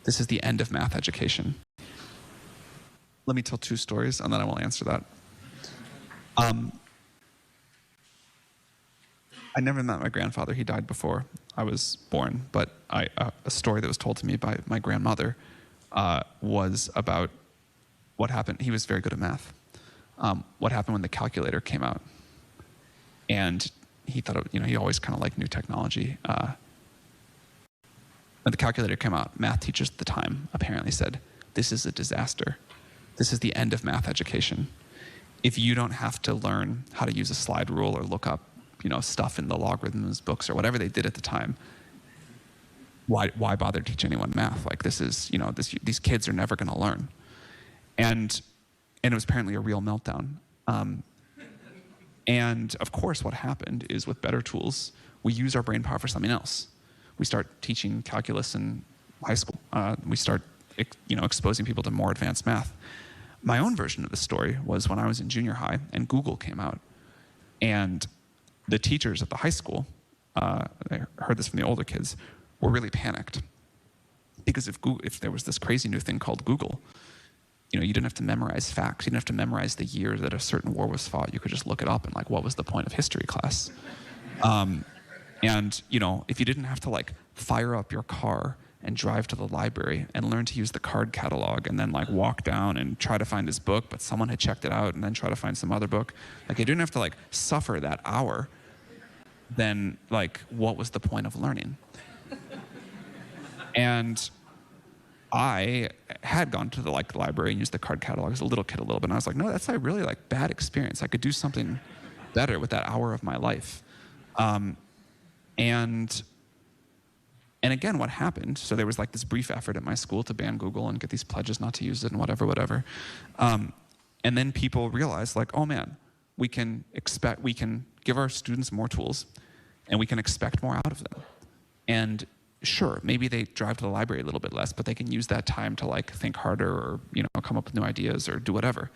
This is the end of math education. Let me tell 2 stories, and then I will answer that. I never met my grandfather. He died before I was born. But a story that was told to me by my grandmother was about what happened. He was very good at math. What happened when the calculator came out. And he thought, he always kind of liked new technology. When the calculator came out, math teachers at the time apparently said, this is a disaster. This is the end of math education. If you don't have to learn how to use a slide rule or look up stuff in the logarithms books or whatever they did at the time, why bother teaching anyone math? Like these kids are never going to learn. And it was apparently a real meltdown. And of course what happened is with better tools, we use our brain power for something else. We start teaching calculus in high school. We start exposing people to more advanced math. My own version of the story was when I was in junior high and Google came out. And the teachers at the high school, I heard this from the older kids, were really panicked. Because if there was this crazy new thing called Google, you didn't have to memorize facts. You didn't have to memorize the year that a certain war was fought. You could just look it up and what was the point of history class? And if you didn't have to fire up your car and drive to the library and learn to use the card catalog and then walk down and try to find this book, but someone had checked it out and then try to find some other book. You didn't have to suffer that hour. Then what was the point of learning? And I had gone to the library and used the card catalog as a little kid a little bit. And I was like, no, that's a really bad experience. I could do something better with that hour of my life. And again, what happened, so there was this brief effort at my school to ban Google and get these pledges not to use it and whatever. And then people realized oh man, we can give our students more tools and we can expect more out of them. And sure, maybe they drive to the library a little bit less, but they can use that time to think harder or come up with new ideas or do whatever.